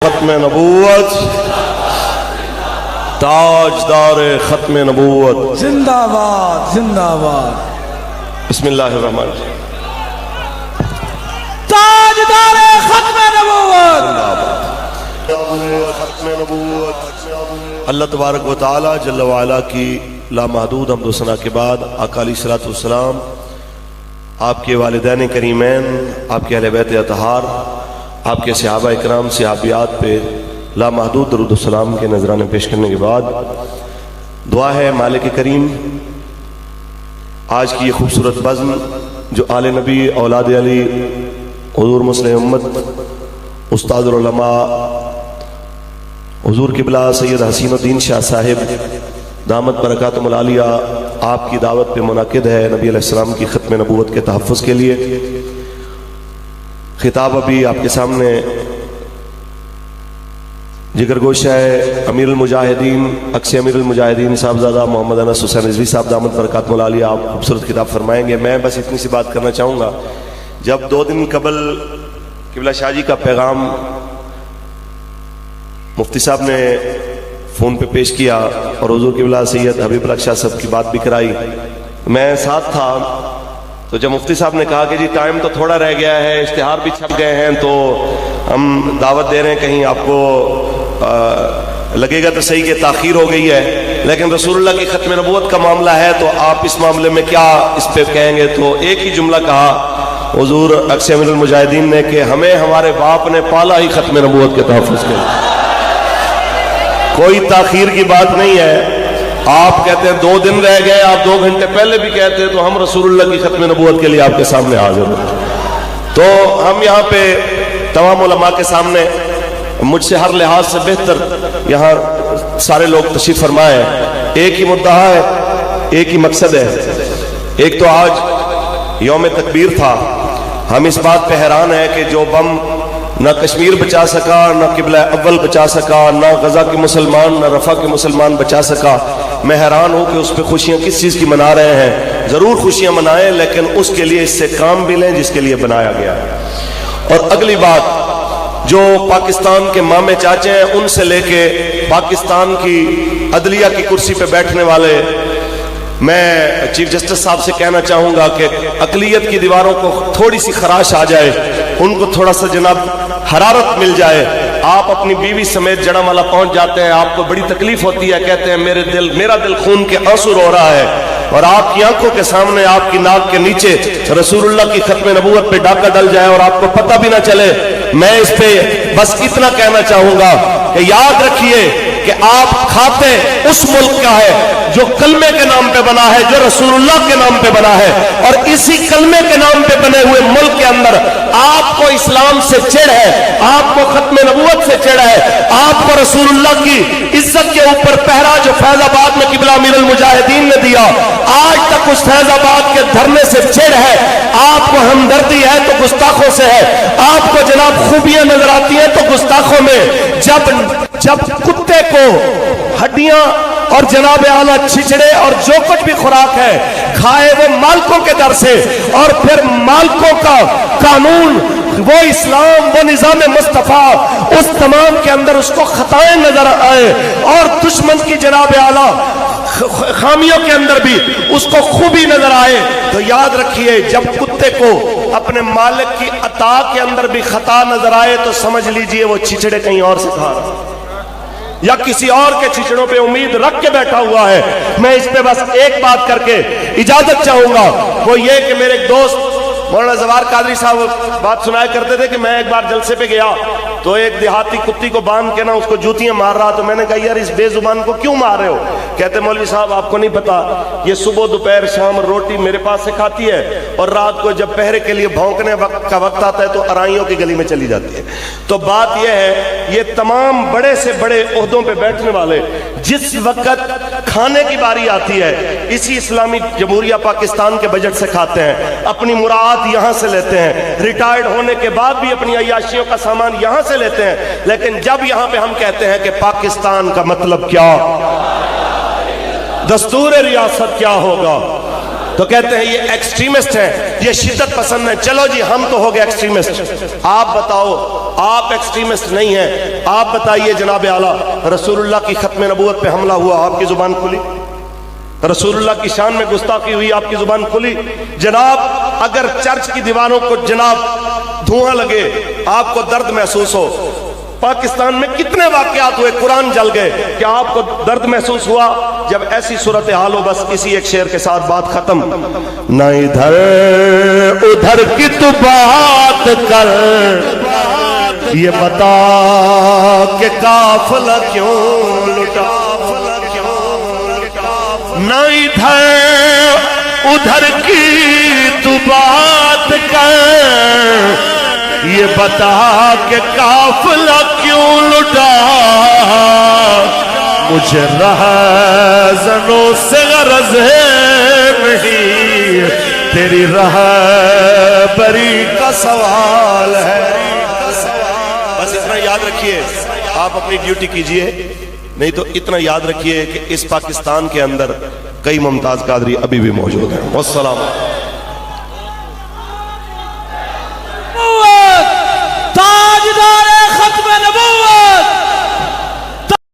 ختم نبوت تاجدار ختم نبوت زندہ باد زندہ باد. بسم اللہ الرحمن الرحیم. تاجدار ختم نبوت. اللہ تبارک و تعالی جل وعلا کی لامحدود حمد و ثنا کے بعد آقا علیہ الصلوۃ والسلام، آپ کے والدین کریمین، آپ کے اہل بیت اطہار، آپ کے صحابہ اکرام صحابیات پہ لامحدود درود و سلام کے نذرانے پیش کرنے کے بعد دعا ہے مالک کریم آج کی یہ خوبصورت بزم جو آل نبی اولاد علی حضور مسلم امت استاد العلماء حضور قبلہ سید حسین الدین شاہ صاحب دامت برکاتہم العالیہ آپ کی دعوت پہ منعقد ہے نبی علیہ السلام کی ختم نبوت کے تحفظ کے لیے. خطاب ابھی آپ کے سامنے جگر گوشہ ہے امیر المجاہدین اکثر امیر المجاہدین صاحبزادہ محمد انس حسین رضوی صاحب دامت برکاتہم العالیہ آپ خوبصورت خطاب فرمائیں گے. میں بس اتنی سی بات کرنا چاہوں گا، جب 2 دن قبل قبلہ شاہ جی کا پیغام مفتی صاحب نے فون پہ پیش کیا اور حضور قبلہ سید حبیب الحق شاہ صاحب کی بات بھی کرائی، میں ساتھ تھا. تو جب مفتی صاحب نے کہا کہ جی ٹائم تو تھوڑا رہ گیا ہے، اشتہار بھی چھپ گئے ہیں، تو ہم دعوت دے رہے ہیں، کہیں آپ کو لگے گا تو صحیح کہ تاخیر ہو گئی ہے، لیکن رسول اللہ کی ختم نبوت کا معاملہ ہے تو آپ اس معاملے میں کیا اس پہ کہیں گے؟ تو ایک ہی جملہ کہا حضور اکثر امیر المجاہدین نے کہ ہمیں ہمارے باپ نے پالا ہی ختم نبوت کے تحفظ کے لیے، کوئی تاخیر کی بات نہیں ہے. آپ کہتے ہیں 2 دن رہ گئے، آپ 2 گھنٹے پہلے بھی کہتے ہیں تو ہم رسول اللہ کی ختم نبوت کے لیے آپ کے سامنے حاضر ہیں. تو ہم یہاں پہ تمام علماء کے سامنے مجھ سے ہر لحاظ سے بہتر یہاں سارے لوگ تشریف فرمائے ہیں. ایک ہی مدعا ہے، ایک ہی مقصد ہے. ایک تو آج یوم تکبیر تھا، ہم اس بات پہ حیران ہیں کہ جو بم نہ کشمیر بچا سکا، نہ قبلہ اول بچا سکا، نہ غزہ کے مسلمان، نہ رفح کے مسلمان بچا سکا. میں حیران ہوں کہ اس پہ خوشیاں کس چیز کی منا رہے ہیں. ضرور خوشیاں منائیں، لیکن اس کے لیے اس سے کام بھی لیں جس کے لیے بنایا گیا ہے. اور اگلی بات، جو پاکستان کے مامے چاچے ہیں ان سے لے کے پاکستان کی عدلیہ کی کرسی پہ بیٹھنے والے، میں چیف جسٹس صاحب سے کہنا چاہوں گا کہ اقلیت کی دیواروں کو تھوڑی سی خراش آ جائے، ان کو تھوڑا سا جناب حرارت مل جائے. آپ اپنی بیوی سمیت جڑا مالا پہنچ جاتے ہیں، آپ کو بڑی تکلیف ہوتی ہے، کہتے ہیں میرا دل خون کے آنسو رو رہا ہے، اور آپ کی آنکھوں کے سامنے آپ کی ناک کے نیچے رسول اللہ کی ختم نبوت پہ ڈاکہ ڈل جائے اور آپ کو پتہ بھی نہ چلے. میں اس پہ بس اتنا کہنا چاہوں گا کہ یاد رکھیے کہ آپ کھاتے اس ملک کا ہے جو کلمے کے نام پہ بنا ہے، جو رسول اللہ کے نام پہ بنا ہے، اور اسی کلمے کے نام پہ بنے ہوئے ملک کے اندر آپ کو اسلام سے چڑھ ہے، آپ کو ختم نبوت سے چڑھ ہے، آپ کو رسول اللہ کی عزت کے اوپر پہرا جو فیض آباد میں قبلہ امیر المجاہدین نے دیا، آج تک اس فیض آباد کے دھرنے سے چڑھ ہے. آپ کو ہمدردی ہے تو گستاخوں سے ہے، آپ کو جناب خوبیاں نظر آتی ہیں تو گستاخوں میں. جب کتے کو ہڈیاں اور جناب اعلیٰ چھچڑے اور جو کچھ بھی خوراک ہے کھائے وہ مالکوں کے در سے، اور پھر مالکوں کا قانون، وہ اسلام، وہ نظام مصطفیٰ، اس تمام کے اندر اس کو خطائیں نظر آئے، اور دشمن کی جناب اعلیٰ خامیوں کے اندر بھی اس کو خوبی نظر آئے. تو یاد رکھیے جب کتے کو اپنے مالک کی عطا کے اندر بھی خطا نظر آئے تو سمجھ لیجئے وہ چھچڑے کہیں اور سے کھا رہا یا کسی اور کے چھچڑوں پہ امید رکھ کے بیٹھا ہوا ہے. میں اس پہ بس ایک بات کر کے اجازت چاہوں گا، وہ یہ کہ میرے ایک دوست مولانا زوار قادری صاحب بات سنایا کرتے تھے کہ میں ایک بار جلسے پہ گیا تو ایک دیہاتی کتی کو باندھ کے نا اس کو جوتیاں مار رہا. تو میں نے کہا یار اس بے زبان کو کیوں مار رہے ہو؟ کہتے مولوی صاحب آپ کو نہیں پتا، یہ صبح دوپہر شام روٹی میرے پاس سے کھاتی ہے، اور رات کو جب پہرے کے لیے بھونکنے کا وقت آتا ہے تو ارائیوں کی گلی میں چلی جاتی ہے. تو بات یہ ہے، یہ تمام بڑے سے بڑے عہدوں پہ بیٹھنے والے جس وقت کھانے کی باری آتی ہے اسی اسلامی جمہوریہ پاکستان کے بجٹ سے کھاتے ہیں، اپنی مراعات یہاں سے لیتے ہیں، ریٹائرڈ ہونے کے بعد بھی اپنی عیاشیوں کا سامان یہاں سے لیتے ہیں. لیکن جب یہاں پہ ہم کہتے ہیں کہ پاکستان کا مطلب کیا، دستور ریاست کیا ہوگا، تو کہتے ہیں یہ ایکسٹریمسٹ ہیں، یہ شدت پسند ہیں۔ چلو جی ہم تو ہو گئے ایکسٹریمسٹ، آپ بتاؤ آپ ایکسٹریمسٹ نہیں ہیں، آپ بتائیے جناب اعلیٰ رسول اللہ کی ختم نبوت پہ حملہ ہوا، آپ کی زبان کھلی؟ رسول اللہ کی شان میں گستاخی ہوئی، آپ کی زبان کھلی؟ جناب اگر چرچ کی دیواروں کو جناب دھواں لگے، آپ کو درد محسوس ہو، پاکستان میں کتنے واقعات ہوئے، قرآن جل گئے، کیا آپ کو درد محسوس ہوا؟ جب ایسی صورتحال ہو، بس اسی ایک شعر کے ساتھ بات ختم۔ نہ ادھر ادھر کی تو بات کر، یہ بتا کہ قافلہ کیوں لٹا، نہ ادھر ادھر کی تو بات کر، یہ بتا کہ قافلہ کیوں لٹا، مجھے رہزنوں سے غرض ہے نہیں، تیری رہبری کا سوال ہے۔ بس اتنا یاد رکھیے، آپ اپنی ڈیوٹی کیجئے، نہیں تو اتنا یاد رکھیے کہ اس پاکستان کے اندر کئی ممتاز قادری ابھی بھی موجود ہیں۔ والسلام۔